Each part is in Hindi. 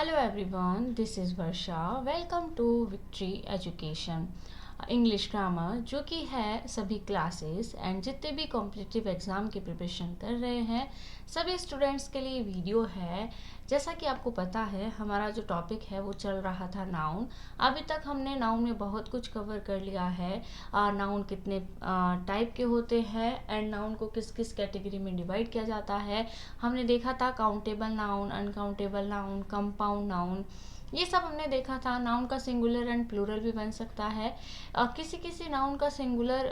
Hello everyone, this is Varsha. Welcome to Victory Education. English grammar जो कि है सभी क्लासेस एंड जितने भी कॉम्पिटिटिव एग्ज़ाम की प्रिपरेशन कर रहे हैं सभी स्टूडेंट्स के लिए वीडियो है। जैसा कि आपको पता है हमारा जो टॉपिक है वो चल रहा था नाउन। अभी तक हमने नाउन में बहुत कुछ कवर कर लिया है। नाउन कितने टाइप के होते हैं एंड नाउन को किस किस कैटेगरी में डिवाइड किया जाता है। हमने देखा था countable noun, uncountable noun, compound noun, ये सब हमने देखा था। नाउन का सिंगुलर एंड प्लूरल भी बन सकता है। किसी किसी नाउन का सिंगुलर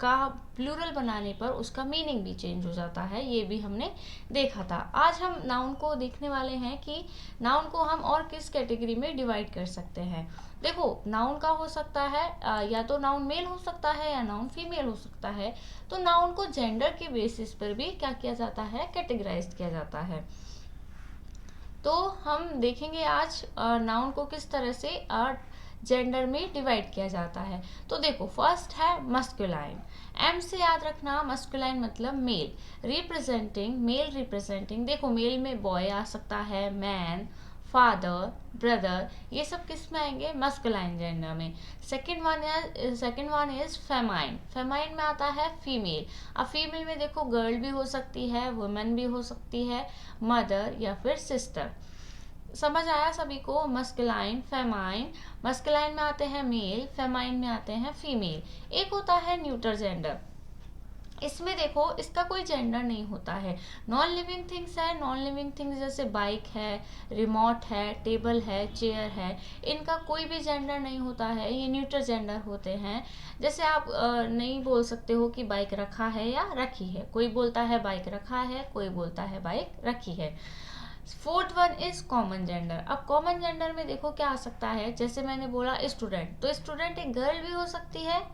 का प्लूरल बनाने पर उसका मीनिंग भी चेंज हो जाता है, ये भी हमने देखा था। आज हम नाउन को देखने वाले हैं कि नाउन को हम और किस कैटेगरी में डिवाइड कर सकते हैं। देखो, नाउन का हो सकता है या तो नाउन मेल हो सकता है या नाउन फीमेल हो सकता है। तो नाउन को जेंडर के बेसिस पर भी क्या किया जाता है, कैटेगराइज किया जाता है। तो हम देखेंगे आज नाउन को किस तरह से जेंडर में डिवाइड किया जाता है। तो देखो, फर्स्ट है मस्कुलाइन। एम से याद रखना, मस्कुलाइन मतलब मेल, रिप्रेजेंटिंग, मेल रिप्रेजेंटिंग। देखो, मेल में बॉय आ सकता है, मैन, फादर, ब्रदर, ये सब किस में आएंगे, मस्कुलाइन जेंडर में। Second one is famine. Famine में आता है फीमेल। अब फीमेल में देखो गर्ल भी हो सकती है, वुमेन भी हो सकती है, मदर या फिर सिस्टर। समझ आया सभी को? Masculine, famine. मस्कुलाइन में आते हैं मेल, फेमाइन में आते हैं फीमेल। एक होता है न्यूटर जेंडर। इसमें देखो, इसका कोई जेंडर नहीं होता है। नॉन लिविंग थिंग्स है, नॉन लिविंग थिंग्स जैसे बाइक है, रिमोट है, टेबल है, चेयर है, इनका कोई भी जेंडर नहीं होता है, ये न्यूटर जेंडर होते हैं। जैसे आप नहीं बोल सकते हो कि बाइक रखा है या रखी है। कोई बोलता है बाइक रखा है, कोई बोलता है बाइक रखी है। Fourth one is common gender. अब कॉमन जेंडर में देखो क्या आ सकता है, जैसे मैंने बोला स्टूडेंट, तो स्टूडेंट एक गर्ल भी हो सकती है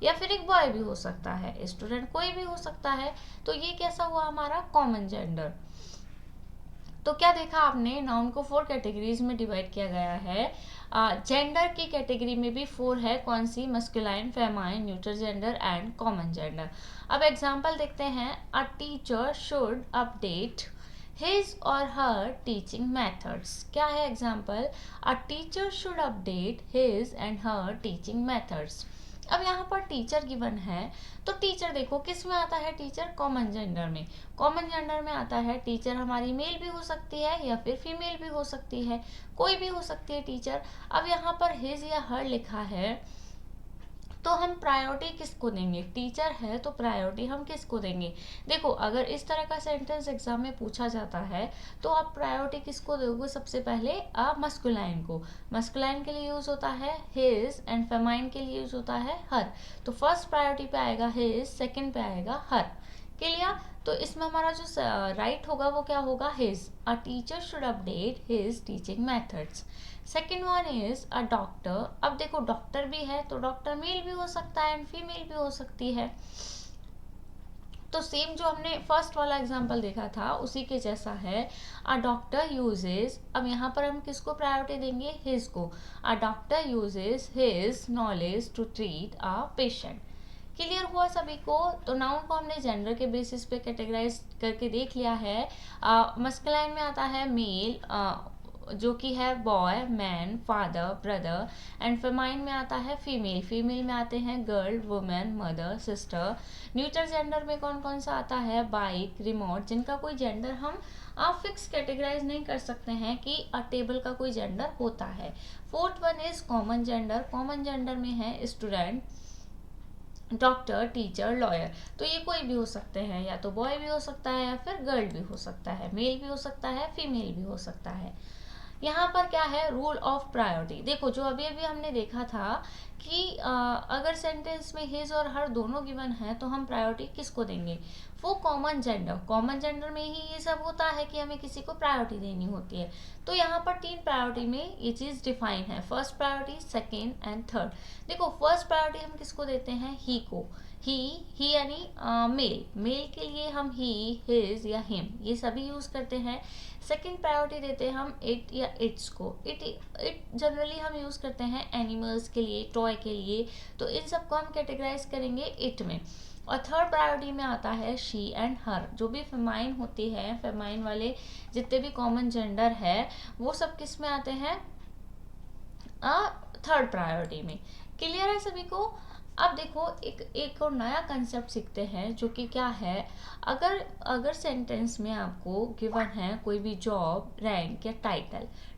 या फिर एक बॉय भी हो सकता है। स्टूडेंट कोई भी हो सकता है। तो ये कैसा हुआ हमारा कॉमन जेंडर। तो क्या देखा आपने, नाउन को 4 कैटेगरीज में डिवाइड किया गया है। जेंडर की कैटेगरी में भी 4 है। कौन सी? Masculine, feminine, neuter gender and common gender. अब एग्जांपल देखते हैं। A teacher should update his or her teaching methods। क्या है example? A teacher should update his and her teaching methods। अब यहाँ पर टीचर गिवन है, तो टीचर देखो किस में आता है, टीचर कॉमन जेंडर में। कॉमन जेंडर में आता है टीचर हमारी मेल भी हो सकती है या फिर फीमेल भी हो सकती है, कोई भी हो सकती है टीचर। अब यहाँ पर हिज या हर लिखा है, तो हम प्रायोरिटी किसको देंगे? टीचर है तो प्रायोरिटी हम किसको देंगे? देखो, अगर इस तरह का सेंटेंस एग्जाम में पूछा जाता है तो आप प्रायोरिटी किसको दोगे? सबसे पहले मस्कुलाइन को। मस्कुलाइन के लिए यूज होता है हिज एंड फेमाइन के लिए यूज होता है हर। तो फर्स्ट प्रायोरिटी पे आएगा हिज, सेकंड पे आएगा हर। क्लियर? तो इसमें हमारा जो राइट होगा वो क्या होगा? His. A teacher should update his teaching methods. Second one is a doctor. अब देखो, डॉक्टर भी है तो डॉक्टर मेल भी हो सकता है एंड फीमेल भी हो सकती है। तो सेम जो हमने फर्स्ट वाला एग्जांपल देखा था उसी के जैसा है। अ डॉक्टर यूजेस, अब यहाँ पर हम किसको प्रायोरिटी देंगे? हिज को। A doctor uses his knowledge to treat a patient. Clear हुआ सभी को? तो नाउन को हमने जेंडर के बेसिस पे कैटेगराइज करके देख लिया है। मस्कुलाइन में आता है मेल, जो कि है boy, man, father, brother, and famine में आता है फीमेल। फीमेल में आते हैं girl, women, mother, sister. Neuter gender में कौन कौन सा आता है? बाइक, रिमोट, जिनका कोई जेंडर हम आप फिक्स कैटेगराइज नहीं कर सकते हैं कि टेबल का कोई जेंडर होता है। Fourth one is common gender. Common gender में है स्टूडेंट, डॉक्टर, टीचर, लॉयर। तो ये कोई भी हो सकते हैं, या तो बॉय भी हो सकता है या फिर गर्ल भी हो सकता है, मेल भी हो सकता है, फीमेल भी हो सकता है। यहाँ पर क्या है? Rule of priority. देखो, जो अभी अभी हमने देखा था कि अगर सेंटेंस में हिज और हर दोनों गिवन है तो हम प्रायोरिटी किसको देंगे? वो कॉमन जेंडर। कॉमन जेंडर में ही ये सब होता है कि हमें किसी को प्रायोरिटी देनी होती है। तो यहाँ पर 3 प्रायोरिटी में ये चीज़ डिफाइन है, first priority, second and third. देखो, फर्स्ट प्रायोरिटी हम किसको देते हैं? ही को। ही यानी मेल। मेल के लिए हम ही, हिज या हिम ये सभी यूज करते हैं। सेकेंड प्रायोरिटी देते हैं हम इट या इट्स को। इट जनरली हम यूज करते हैं एनिमल्स के लिए, टॉय के लिए। तो इन सबको हम कैटेगराइज करेंगे इट में। और थर्ड प्रायोरिटी में आता है शी एंड हर। जो भी फेमाइन होती है, फेमाइन वाले जितने भी कॉमन जेंडर है वो सब किस में आते हैं, थर्ड प्रायोरिटी में। क्लियर है सभी को। अब देखो एक और नया कंसेप्ट सीखते हैं जो कि क्या है, अगर सेंटेंस में आपको गिवन है कोई भी जॉब, रैंक या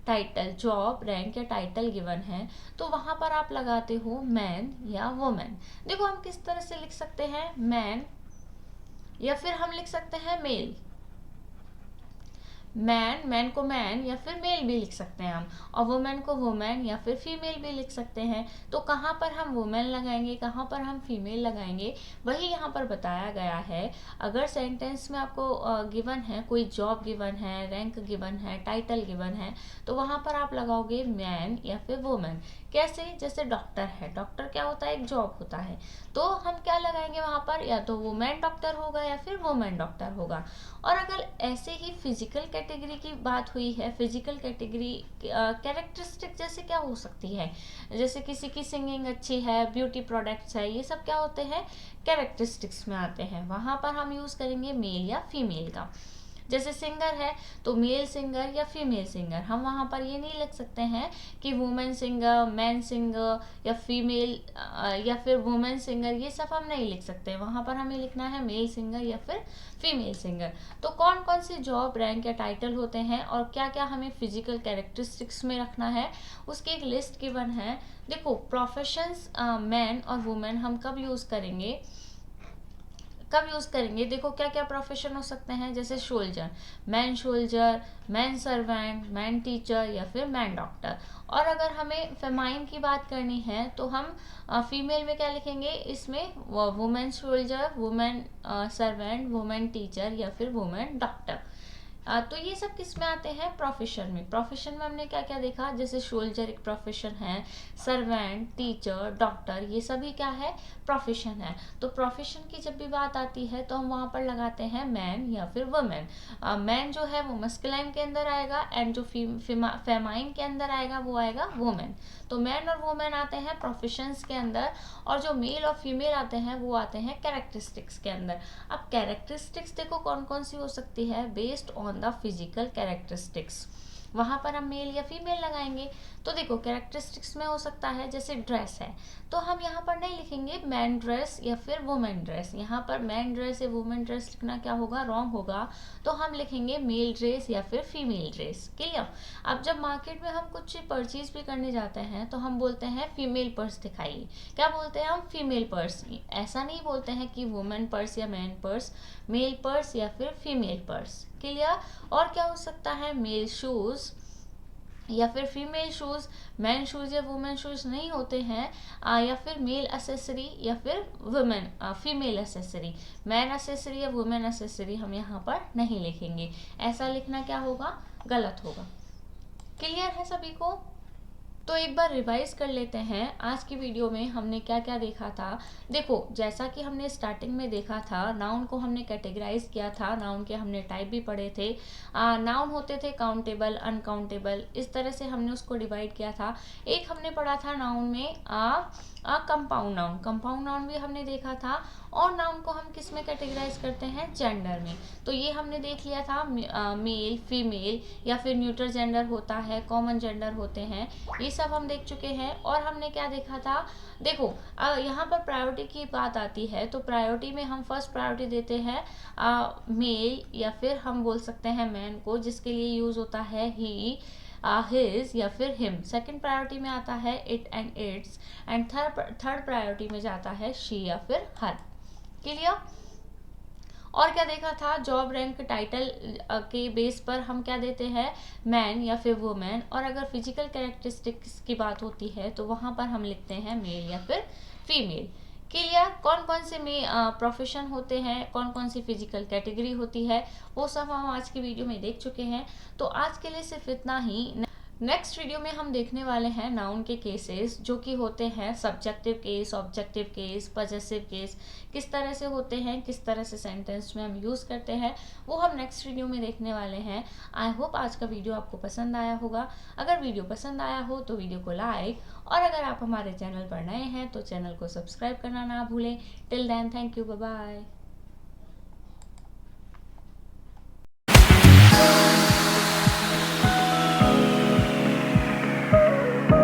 टाइटल जॉब, रैंक या टाइटल गिवन है, तो वहां पर आप लगाते हो मैन या वुमेन। देखो हम किस तरह से लिख सकते हैं, मैन, या फिर हम लिख सकते हैं मेल। मैन को मैन या फिर मेल भी लिख सकते हैं हम, और वुमेन को वुमेन या फिर फीमेल भी लिख सकते हैं। तो कहाँ पर हम वुमेन लगाएंगे, कहाँ पर हम फीमेल लगाएंगे, वही यहाँ पर बताया गया है। अगर सेंटेंस में आपको गिवन है कोई जॉब गिवन है, रैंक गिवन है, टाइटल गिवन है, तो वहाँ पर आप लगाओगे मैन या फिर वुमेन। कैसे, जैसे डॉक्टर है, डॉक्टर क्या होता है, एक जॉब होता है, तो हम क्या लगाएंगे वहाँ पर, या तो वुमेन डॉक्टर होगा या फिर वुमेन डॉक्टर होगा। और अगर ऐसे ही फिजिकल कैटेगरी की बात हुई है, फिजिकल कैटेगरी कैरेक्टरिस्टिक जैसे क्या हो सकती है, जैसे किसी की सिंगिंग अच्छी है, ब्यूटी प्रोडक्ट्स है, ये सब क्या होते हैं, कैरेक्टरिस्टिक्स में आते हैं। वहाँ पर हम यूज़ करेंगे मेल या फीमेल का। जैसे सिंगर है तो मेल सिंगर या फीमेल सिंगर, हम वहाँ पर ये नहीं लिख सकते हैं कि वुमेन सिंगर, मैन सिंगर या फीमेल या फिर वुमेन सिंगर, ये सब हम नहीं लिख सकते। वहाँ पर हमें लिखना है मेल सिंगर या फिर फीमेल सिंगर। तो कौन कौन से जॉब, रैंक या टाइटल होते हैं और क्या क्या हमें फिजिकल कैरेक्टरिस्टिक्स में रखना है, उसकी एक लिस्ट गिवन है। देखो प्रोफेशंस मैन और वुमेन हम कब यूज़ करेंगे, देखो क्या क्या प्रोफेशन हो सकते हैं, जैसे soldier, man servant, man teacher या फिर मैन डॉक्टर। और अगर हमें फेमाइन की बात करनी है तो हम फीमेल में क्या लिखेंगे, इसमें women soldier, women servant, women teacher या फिर वुमेन डॉक्टर। तो ये सब किस में आते हैं, प्रोफेशन में। प्रोफेशन में हमने क्या क्या देखा, जैसे सोल्जर एक प्रोफेशन है, सर्वेंट, टीचर, डॉक्टर, ये सभी क्या है, प्रोफेशन है। तो प्रोफेशन की जब भी बात आती है तो हम वहाँ पर लगाते हैं मैन या फिर वुमेन। मैन जो है वो मस्कुलाइन के अंदर आएगा, एंड जो फेमाइन के अंदर आएगा वो आएगा वुमेन। तो मैन और वुमेन आते हैं प्रोफेशंस के अंदर, और जो मेल और फीमेल आते हैं वो आते हैं कैरेक्टरिस्टिक्स के अंदर। अब कैरेक्टरिस्टिक्स देखो कौन कौन सी हो सकती है, based on the physical characteristics, वहाँ पर हम मेल या फीमेल लगाएंगे। तो देखो कैरेक्टरिस्टिक्स में हो सकता है, जैसे ड्रेस है तो हम यहाँ पर नहीं लिखेंगे मैन ड्रेस या फिर वुमेन ड्रेस, यहाँ पर मैन ड्रेस या वुमेन ड्रेस लिखना क्या होगा, रॉन्ग होगा। तो हम लिखेंगे मेल ड्रेस या फिर फीमेल ड्रेस। क्लियर। अब जब मार्केट में हम कुछ परचेज भी करने जाते हैं तो हम बोलते हैं फीमेल पर्स दिखाइए, क्या बोलते हैं हम, फीमेल पर्स। ऐसा नहीं बोलते हैं कि वुमेन पर्स या मैन पर्स, मेल पर्स या फिर फीमेल पर्स। क्लियर। और क्या हो सकता है, मेल शूज या फिर फीमेल शूज, मैन शूज या वुमेन शूज नहीं होते हैं, या फिर मेल एसेसरी या फिर women female accessory, man accessory या वुमेन एसेसरी हम यहाँ पर नहीं लिखेंगे। ऐसा लिखना क्या होगा, गलत होगा। क्लियर है सभी को। तो एक बार रिवाइज कर लेते हैं, आज की वीडियो में हमने क्या क्या देखा था। देखो जैसा कि हमने स्टार्टिंग में देखा था, नाउन को हमने कैटेगराइज किया था, नाउन के हमने टाइप भी पढ़े थे। नाउन होते थे काउंटेबल, अनकाउंटेबल, इस तरह से हमने उसको डिवाइड किया था। एक हमने पढ़ा था नाउन में कंपाउंड नाउन भी हमने देखा था। और नाउन को हम किस में कैटेगराइज करते हैं, जेंडर में। तो ये हमने देख लिया था, मेल, फीमेल या फिर न्यूट्रल जेंडर होता है, कॉमन जेंडर होते हैं, ये सब हम देख चुके हैं। और हमने क्या देखा था, देखो यहाँ पर प्रायोरिटी की बात आती है तो प्रायोरिटी में हम फर्स्ट प्रायोरिटी देते हैं मेल या फिर हम बोल सकते हैं मैन को, जिसके लिए यूज होता है ही, हिज या फिर हिम। सेकंड प्रायोरिटी में आता है it and it's, and third priority में जाता है शी या फिर हर। क्लियर। और क्या देखा था, जॉब, रैंक, टाइटल के बेस पर हम क्या देते हैं, मैन या फिर वुमेन। और अगर फिजिकल कैरेक्टरिस्टिक्स की बात होती है तो वहाँ पर हम लिखते हैं मेल या फिर फीमेल। क्लियर। कौन कौन से में प्रोफेशन होते हैं, कौन कौन सी फिजिकल कैटेगरी होती है, वो सब हम आज की वीडियो में देख चुके हैं। तो आज के लिए सिर्फ इतना ही। नेक्स्ट वीडियो में हम देखने वाले हैं नाउन के केसेस, जो कि होते हैं subjective case, objective case, possessive case, किस तरह से होते हैं, किस तरह से सेंटेंस में हम यूज़ करते हैं, वो हम नेक्स्ट वीडियो में देखने वाले हैं। आई होप आज का वीडियो आपको पसंद आया होगा। अगर वीडियो पसंद आया हो तो वीडियो को लाइक, और अगर आप हमारे चैनल पर नए हैं तो चैनल को सब्सक्राइब करना ना भूलें। Till then, thank you, bye bye.